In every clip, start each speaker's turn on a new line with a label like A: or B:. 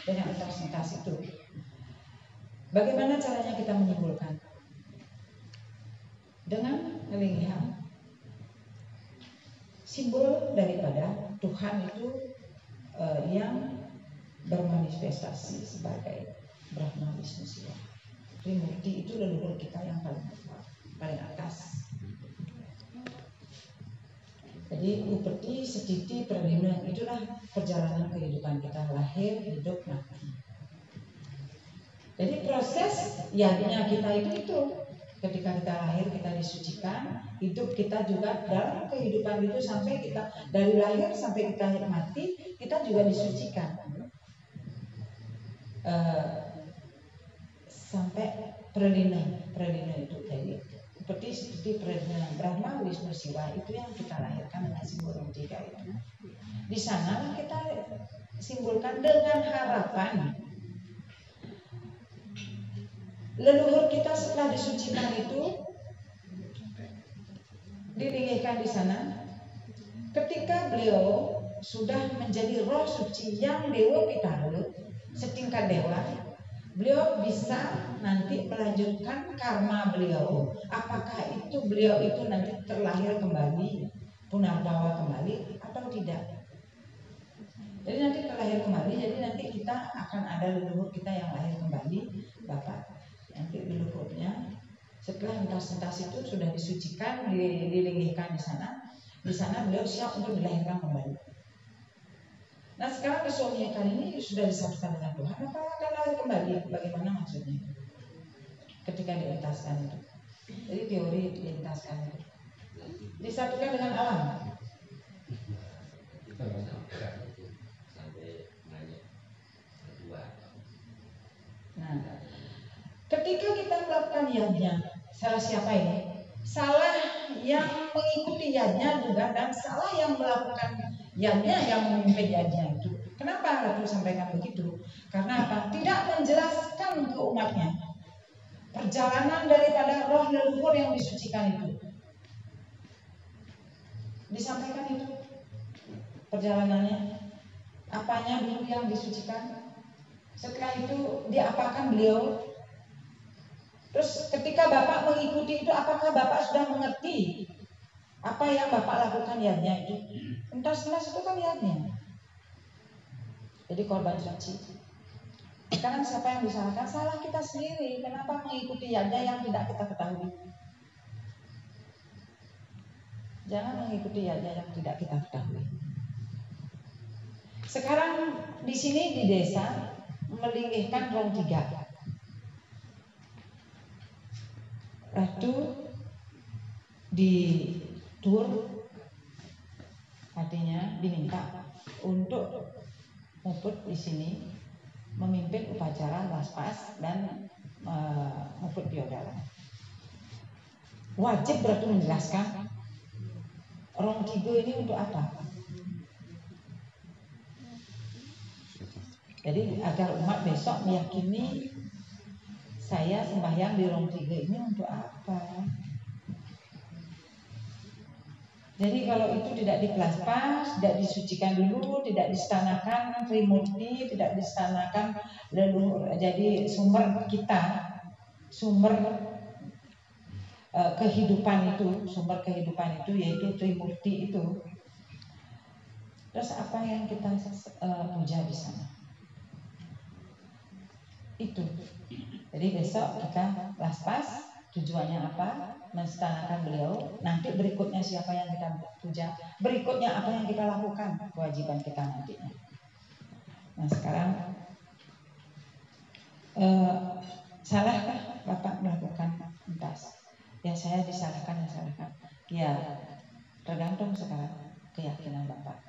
A: dengan entitas itu. Bagaimana caranya kita menyimpulkan? Dengan melihat simbol daripada Tuhan itu yang bermanifestasi sebagai Brahma Wisnu Siwa. Trimurti itu leluhur kita yang paling atas. Jadi upeti, setiti, perlindungan itulah perjalanan kehidupan kita, lahir, hidup, mati. Jadi proses yadnya kita itu ketika kita lahir kita disucikan, hidup kita juga dalam kehidupan itu sampai kita dari lahir sampai kita mati kita juga disucikan. Sampai perlindungan itu jadi seperti perlindungan Brahma Wisnu Siwa itu yang kita lahirkan dengan simbol 3 itu. Di sana kita simbolkan dengan harapan leluhur kita setelah disucikan itu diringihkan di sana. Ketika beliau sudah menjadi roh suci yang dewa pitara, setingkat dewa, beliau bisa nanti melanjutkan karma beliau. Apakah itu beliau itu nanti terlahir kembali, punarbawa kembali atau tidak? Jadi nanti terlahir kembali, jadi nanti kita akan ada leluhur kita yang lahir kembali, Bapak. Nanti leluhurnya setelah entas-entas itu sudah disucikan, dilingihkan di sana beliau siap untuk dilahirkan kembali. Nah sekarang kesuamian ini sudah disatukan dengan Tuhan, maka akan lahir kembali. Bagaimana maksudnya? Ketika dientaskan itu, jadi teori dientaskan itu disatukan dengan alam. Nah, ketika kita melakukan yajna, salah siapa ini? Salah yang mengikuti yajna juga dan salah yang melakukan yajna, yang memimpin yajna itu. Kenapa Ratu sampaikan begitu? Karena apa? Tidak menjelaskan ke umatnya perjalanan daripada roh leluhur yang disucikan itu. Disampaikan itu perjalanannya, apanya dulu yang disucikan. Setelah itu diapakan beliau. Terus ketika Bapak mengikuti itu, apakah Bapak sudah mengerti apa yang Bapak lakukan yadnya itu? Entas-entas itu kan yadnya. Jadi korban suci. Sekarang siapa yang disalahkan? Salah kita sendiri. Kenapa mengikuti yadnya yang tidak kita ketahui? Jangan mengikuti yadnya yang tidak kita ketahui. Sekarang di sini di desa melingihkan rong 3. Ratu ditur, artinya diminta untuk muput di sini memimpin upacara waspas dan muput biodara. Wajib Ratu menjelaskan rong 3 ini untuk apa? Jadi agar umat besok meyakini saya sembahyang di rong 3 ini untuk apa? Jadi kalau itu tidak diplaspas, tidak disucikan dulu, tidak distanakan Trimurti, tidak distanakan leluhur, jadi sumber kita, sumber kehidupan itu yaitu Trimurti itu. Terus apa yang kita puja di sana? Itu. Jadi besok kita laspas, tujuannya apa? Menstanakan beliau. Nanti berikutnya siapa yang kita puja? Berikutnya apa yang kita lakukan? Kewajiban kita nantinya. Nah sekarang salahkah Bapak melakukan entas? Ya saya disalahkan, ya tergantung sekarang keyakinan Bapak.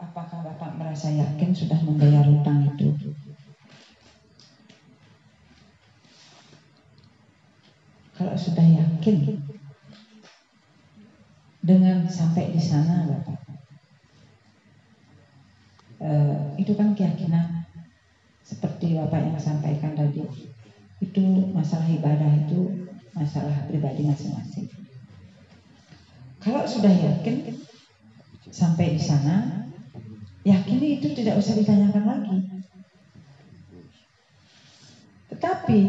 A: Apakah Bapak merasa yakin sudah membayar hutang itu? Kalau sudah yakin dengan sampai di sana Bapak, itu kan keyakinan seperti Bapak yang sampaikan tadi. Itu masalah ibadah, itu masalah pribadi masing-masing. Kalau sudah yakin sampai di sana, yakini itu tidak usah ditanyakan lagi. Tetapi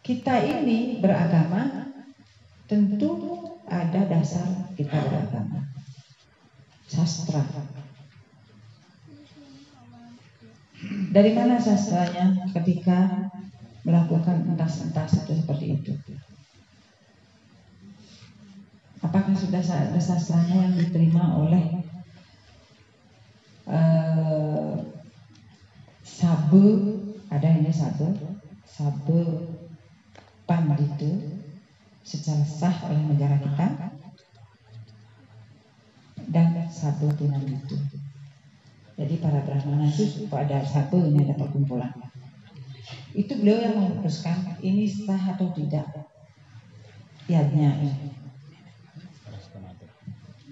A: kita ini beragama tentu ada dasar kita beragama, sastra. Dari mana sastranya ketika melakukan entas-entas itu seperti itu? Apakah sudah ada sastranya yang diterima oleh Sabe, ada ini Sabe Panditu secara sah oleh negara kita, dan Sabe Pinanditu. Jadi para Brahmana itu pada Sabe ini ada perkumpulan. Itu beliau yang memutuskan ini sah atau tidak yadnya ini.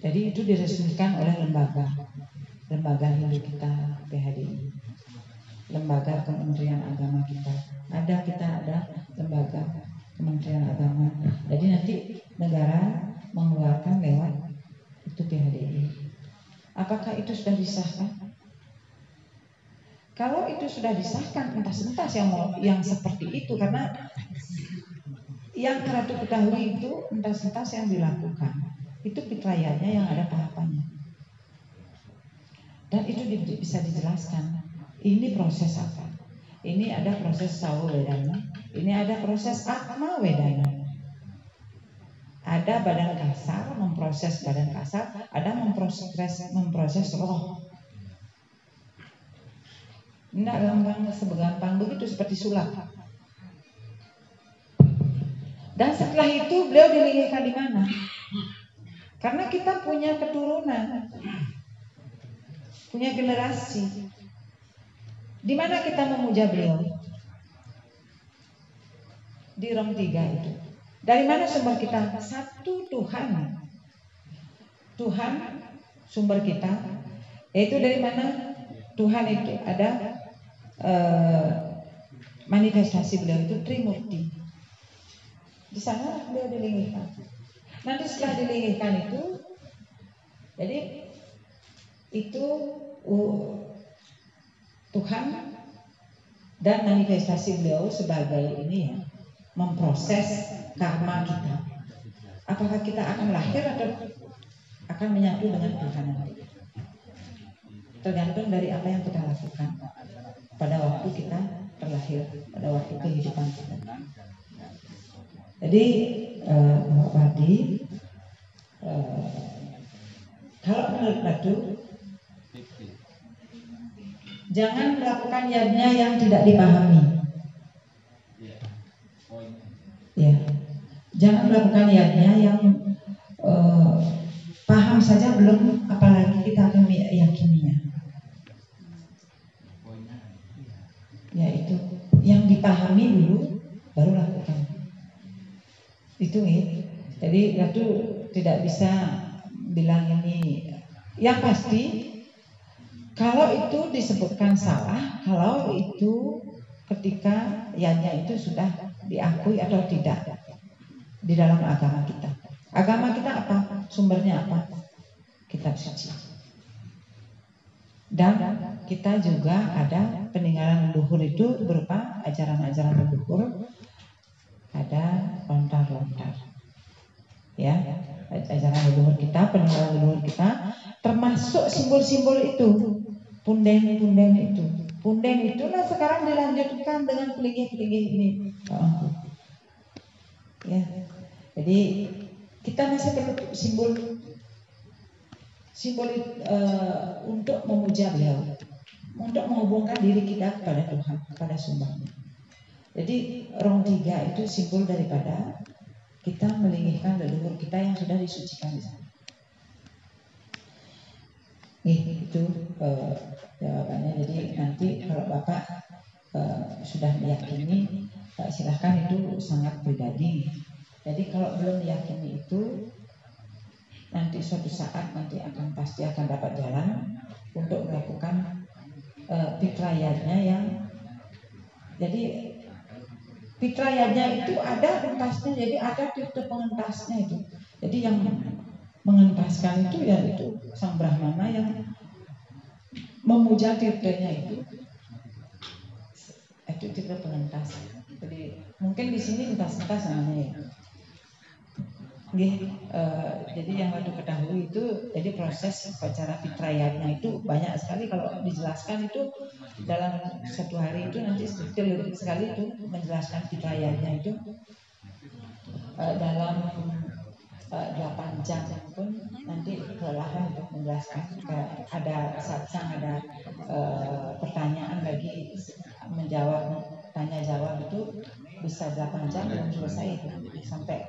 A: Jadi itu diresmikan oleh lembaga Hindu kita, PHDI, lembaga Kementerian Agama kita. Kita ada lembaga Kementerian Agama. Jadi nanti negara mengeluarkan lewat itu PHDI. Apakah itu sudah disahkan? Kalau itu sudah disahkan, entas-entas yang seperti itu, karena yang Ratu ketahui itu entas-entas yang dilakukan itu fitrayatnya yang ada tahapannya, dan itu bisa dijelaskan. Ini proses apa? Ini ada proses sawa wedana, ini ada proses atma wedana. Ada badan kasar memproses badan kasar, ada memproses roh. Tidak segampang begitu seperti sulap. Dan setelah itu beliau dilingihkan di mana? Karena kita punya keturunan, punya generasi. Di mana kita memuja beliau? Di Rom 3 itu. Dari mana sumber kita? Satu Tuhan. Tuhan sumber kita. Yaitu dari mana? Tuhan itu ada manifestasi beliau itu Trimurti. Di sana beliau dilingihkan. Nanti setelah dilingihkan itu, jadi itu Tuhan dan manifestasi beliau sebagai ini ya, memproses karma kita. Apakah kita akan lahir atau akan menyatu dengan Tuhan nanti? Tergantung dari apa yang kita lakukan pada waktu kita terlahir, pada waktu kehidupan kita. Jadi Mbak Padi, kalau menurut Ratu, jangan melakukan yadnya yang tidak dipahami. Ya, jangan melakukan yadnya yang paham saja belum, apalagi kita akan meyakininya. Ya itu, yang dipahami dulu, baru lakukan. Itu nih. Jadi Ratu tidak bisa bilang ini. Yang pasti, kalau itu disebutkan salah, kalau itu ketika yadnya itu sudah diakui atau tidak di dalam agama kita. Agama kita apa? Sumbernya apa? Kitab suci. Dan kita juga ada peninggalan leluhur itu berupa ajaran-ajaran leluhur. Ada lontar-lontar. Ya, ajaran leluhur kita, peninggalan leluhur kita, termasuk simbol-simbol itu. Punden-punden itu. Punden itulah sekarang dilanjutkan dengan pelinggih-pelinggih ini. Ya. Jadi kita masih perlu simbol untuk memuja beliau, untuk menghubungkan diri kita kepada Tuhan, kepada sumbernya. Jadi Rom 3 itu simbol daripada kita melingihkan leluhur kita yang sudah disucikan di sana. Itu jawabannya. Jadi nanti kalau Bapak sudah meyakini, silahkan, itu sangat pribadi. Jadi kalau belum meyakini itu, nanti suatu saat pasti akan dapat jalan untuk melakukan fitrayatnya yang jadi fitrayatnya itu ada entasnya, jadi ada titik pengentasnya itu. Jadi yang mengentaskan itu ya itu sang Brahmana yang memuja tirtanya itu tirta pengentas. Jadi mungkin di sini entas-entas namanya ya. Jadi yang waktu ketahui itu, jadi proses upacara pitrayatnya itu banyak sekali. Kalau dijelaskan itu dalam satu hari itu nanti detail sekali itu menjelaskan pitrayatnya itu dalam 8 jam pun nanti kelelahan untuk menjelaskan. Ada satsang, ada pertanyaan lagi, menjawab, tanya jawab itu bisa 8 jam belum selesai itu sampai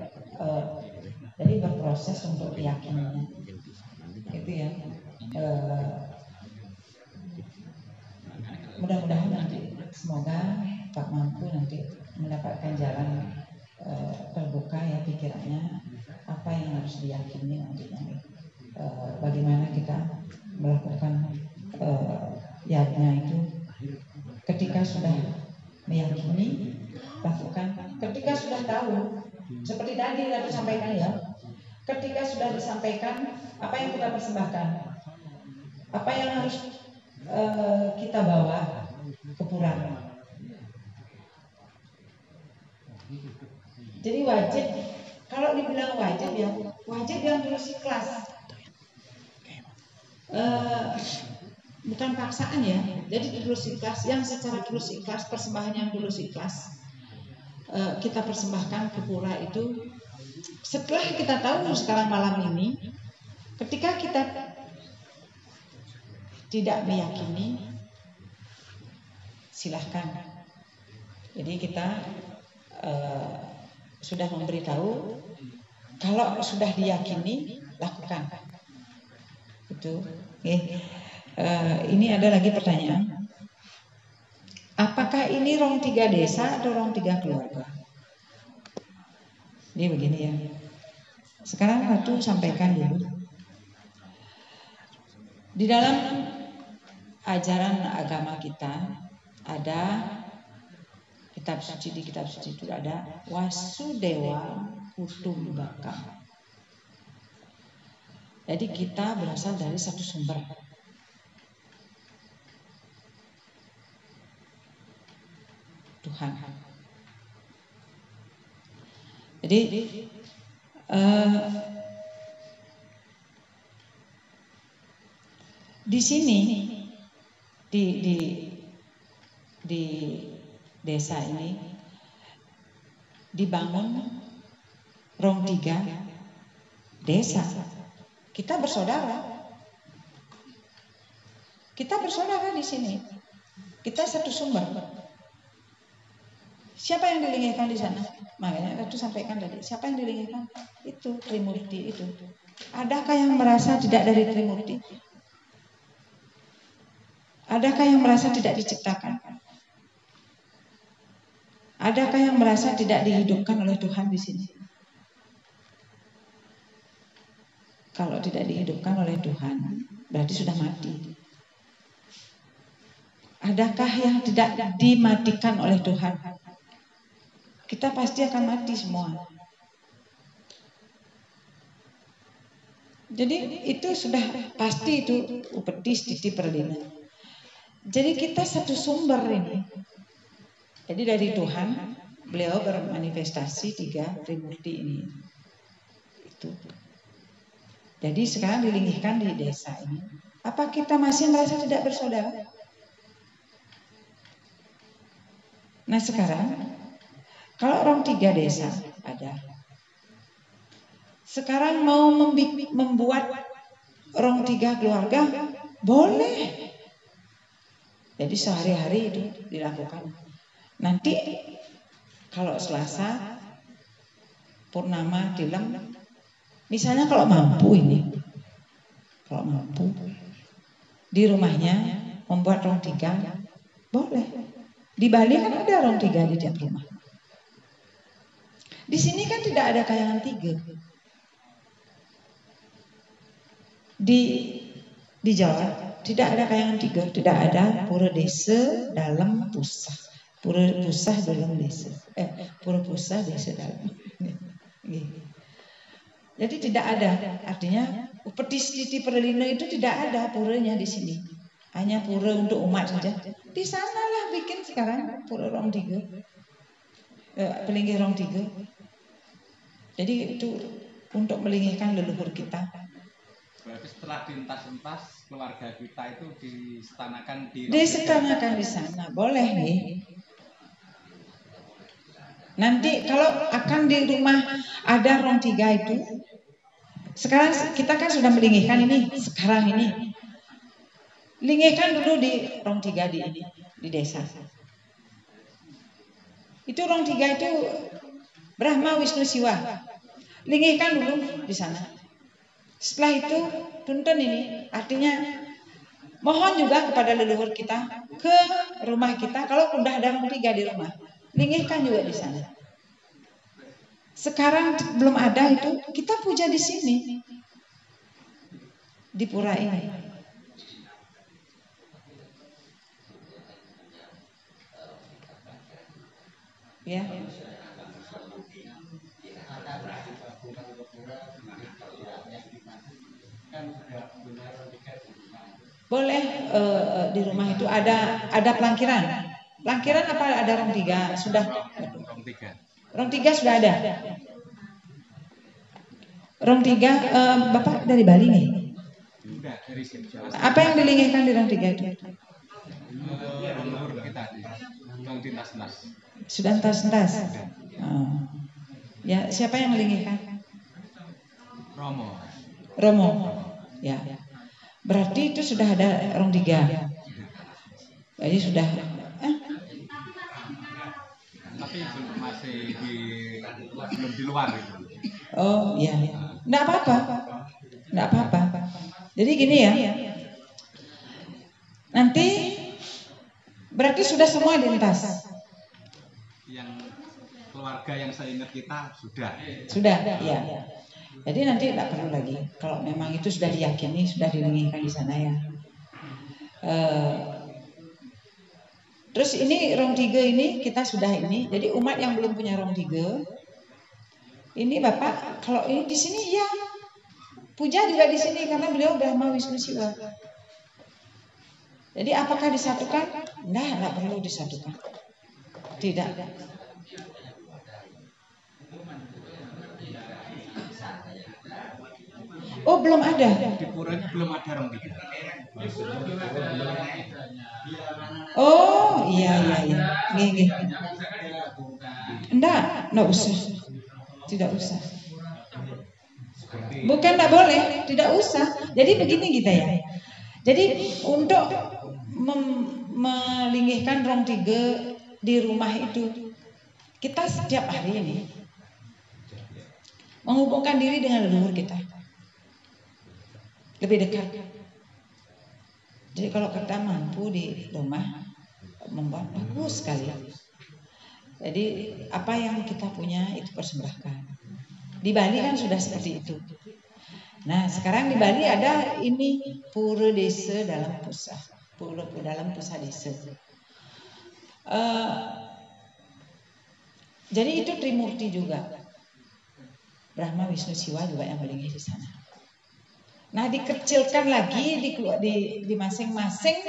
A: jadi berproses untuk keyakinannya itu ya. Mudah-mudahan nanti semoga Pak mampu nanti mendapatkan jalan terbuka ya pikirannya, apa yang harus diyakini nantinya, bagaimana kita melakukan yagna itu. Ketika sudah meyakini, lakukan. Ketika sudah tahu, seperti tadi aku sampaikan ya, ketika sudah disampaikan apa yang kita persembahkan, apa yang harus kita bawa ke pura. Jadi wajib, kalau dibilang wajib ya, wajib yang tulus ikhlas. Bukan paksaan ya. Jadi tulus ikhlas, yang secara tulus ikhlas, persembahan yang tulus ikhlas kita persembahkan ke pura itu. Setelah kita tahu sekarang malam ini, ketika kita tidak meyakini, silahkan. Jadi kita sudah memberitahu, kalau sudah diyakini, lakukan. Itu. Ini ada lagi pertanyaan. Apakah ini rong 3 desa atau rong 3 keluarga? Ini begini ya. Sekarang Ratu sampaikan dulu. Di dalam ajaran agama kita ada kitab suci, di kitab suci itu ada Wasudewa Kutumbaka. Jadi kita berasal dari satu sumber. Tuhan. Jadi di sini di desa ini dibangun rong 3 desa. Kita bersaudara. Kita bersaudara di sini. Kita satu sumber. Siapa yang dilingihkan di sana? Makanya Ratu sampaikan tadi. Siapa yang dilingihkan? Itu Trimurti itu. Adakah yang merasa tidak dari Trimurti? Adakah yang merasa tidak diciptakan? Adakah yang merasa tidak dihidupkan oleh Tuhan di sini? Kalau tidak dihidupkan oleh Tuhan, berarti sudah mati. Adakah yang tidak dimatikan oleh Tuhan? Kita pasti akan mati semua. Jadi itu sudah pasti, itu upeti stiti perlina. Jadi kita satu sumber ini. Jadi dari Tuhan, beliau bermanifestasi 3 Trimurti ini. Itu. Jadi sekarang dilingihkan di desa ini. Apa kita masih merasa tidak bersaudara? Nah sekarang, kalau orang 3 desa ada. Sekarang mau membuat orang 3 keluarga, boleh. Jadi sehari-hari itu dilakukan. Nanti kalau Selasa, Purnama, Tilang, misalnya kalau mampu ini, kalau mampu di rumahnya membuat rong 3, boleh. Di Bali kan ada rong 3 di tiap rumah. Di sini kan tidak ada kayangan 3. Di Jawa tidak ada kayangan 3, tidak ada pura desa dalam pusah. Pura pusah dalam desa. Pura pusah desa dalam. Jadi tidak ada, artinya upeti stiti perlina itu tidak ada puranya di sini. hanya pura untuk umat saja. Di sanalah bikin sekarang pura Rong Tiga, Pelinggih Rong Tiga. Jadi itu untuk melingihkan leluhur kita.
B: Berarti setelah dientas-entas keluarga kita itu disetanakan
A: di sana, boleh nih. Nanti kalau akan di rumah ada Rong Tiga itu, sekarang kita kan sudah melingihkan ini, sekarang ini. Lingihkan dulu di Rong Tiga di desa. Itu Rong Tiga itu Brahma, Wisnu, Siwa. Lingihkan dulu di sana. Setelah itu tuntun ini, artinya mohon juga kepada leluhur kita ke rumah kita. Kalau udah ada Rong Tiga di rumah, lingihkan juga di sana. Sekarang belum ada itu, kita puja di sini, di pura ini. Ya. Boleh di rumah itu ada pelangkiran. Pelangkiran apa ada Rong Tiga? Sudah. Rong Tiga sudah ada. Rong Tiga, Bapak dari Bali nih. Apa yang dilingihkan di Rong Tiga itu? Sudah entas-entas. Ya, siapa yang melingihkan? Romo. Ya. Berarti itu sudah ada Rong Tiga. Jadi sudah.
B: Tapi masih belum di luar itu.
A: Oh iya. Nggak apa-apa. Jadi gini ya. Nanti berarti sudah semua dientas.
B: Yang keluarga yang saya ingat kita sudah.
A: Sudah, ya. Jadi nanti tidak perlu lagi. Kalau memang itu sudah diyakini, sudah dilingihkan di sana ya. Terus ini Rong Tiga ini kita sudah ini. Jadi umat yang belum punya Rong Tiga, ini Bapak kalau ini di sini ya puja juga di sini karena beliau Brahma, Wisnu, Siwa. Jadi apakah disatukan? Tidak perlu disatukan. Tidak. Oh belum ada.
B: Di pura belum ada Rong Tiga.
A: Oh iya. Gini. Enggak usah. Tidak usah. Bukan tidak boleh, tidak usah. Jadi begini kita ya. Jadi untuk melingihkan Rong Tiga di rumah itu, kita setiap hari ini menghubungkan diri dengan leluhur kita. Lebih dekat. Jadi kalau kita mampu di rumah membuat bagus sekali. Jadi apa yang kita punya itu persembahkan. Di Bali kan sudah seperti itu. Nah sekarang di Bali ada ini pura desa dalam pusat. Pura dalam pusat desa. Jadi itu Trimurti juga. Brahma, Wisnu, Siwa juga yang melingih di sana. Nah dikecilkan lagi di masing-masing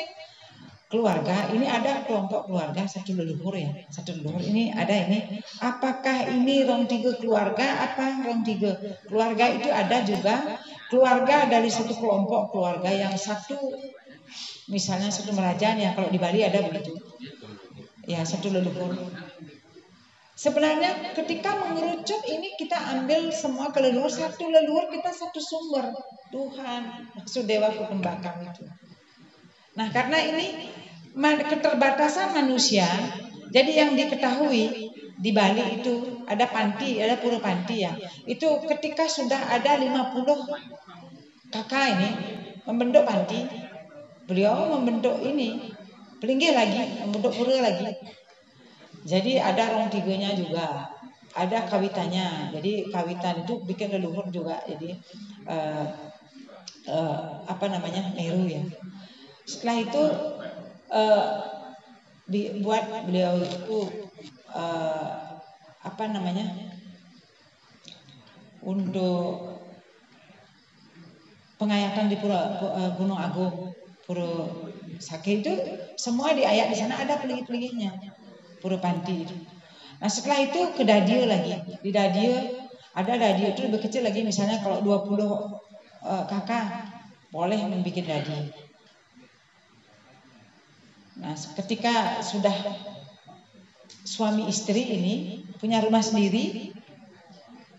A: keluarga. Ini ada kelompok keluarga satu leluhur ya. Satu leluhur ini ada ini. Apakah ini Rong Tiga keluarga? Apa Rong Tiga keluarga itu ada juga keluarga dari satu kelompok keluarga yang satu, misalnya satu merajaan ya. Kalau di Bali ada begitu. Ya satu leluhur. Sebenarnya ketika mengerucut ini kita ambil semua ke leluhur, satu leluhur kita satu sumber Tuhan, maksud Dewa Kutembakam itu. Nah karena ini keterbatasan manusia, jadi yang diketahui di Bali itu ada panti, ada pura panti ya. Itu ketika sudah ada 50 kakak ini membentuk panti, beliau membentuk ini pelinggih lagi, membentuk pura lagi. Jadi ada Rong Tiganya juga, ada kawitannya. Jadi kawitan itu bikin leluhur juga. Jadi Meru ya. Setelah itu dibuat beliau itu untuk pengayatan di Gunung Agung. Pura Sake itu semua diayak di sana, ada pelingi-pelingihnya. Pura Panti itu. Nah setelah itu ke Dadio lagi. Di Dadio ada Dadio itu lebih kecil lagi, misalnya kalau 20 kakak boleh membuat dadi. Nah ketika sudah suami istri ini punya rumah sendiri,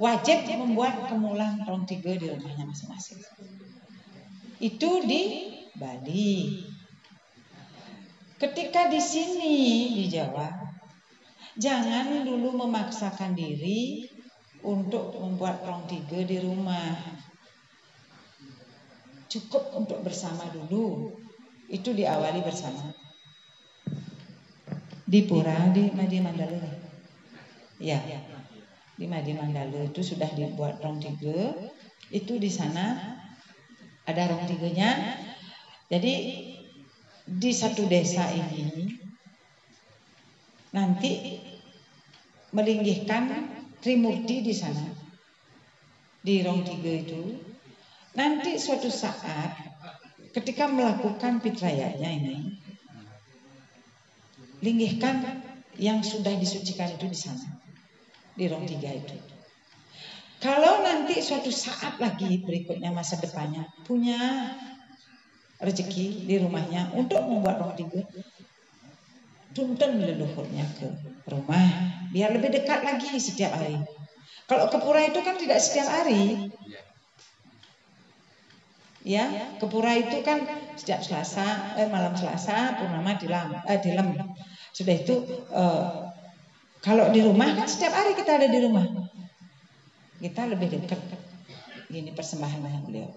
A: wajib membuat kemulan rong 3 di rumahnya masing-masing. Itu di Bali. Ketika di sini di Jawa, jangan dulu memaksakan diri untuk membuat rong 3 di rumah. Cukup untuk bersama dulu. Itu diawali bersama. Di pura di Madi Mandala. Ya. Di Madi Mandala itu sudah dibuat rong 3. Itu di sana ada rong 3-nya. Jadi di satu desa ini nanti melinggihkan Trimurti di sana. Di rong 3 itu. Nanti suatu saat ketika melakukan pitrayanya ini, linggihkan yang sudah disucikan itu di sana, di rong 3 itu. Kalau nanti suatu saat lagi berikutnya masa depannya punya rezeki di rumahnya untuk membuat rong 3, tuntun leluhurnya ke rumah biar lebih dekat lagi setiap hari. Kalau ke pura itu kan tidak setiap hari. Ya, ke pura itu kan setiap Selasa, malam Selasa, purnama dilem. Sudah itu kalau di rumah kan setiap hari kita ada di rumah. Kita lebih dekat. Ini persembahan beliau.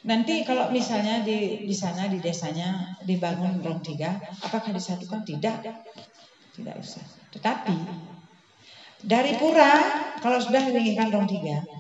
A: Nanti kalau misalnya di sana di desanya dibangun rong 3, apakah disatukan? Tidak usah. Tetapi dari pura kalau sudah dilinggihkan rong 3,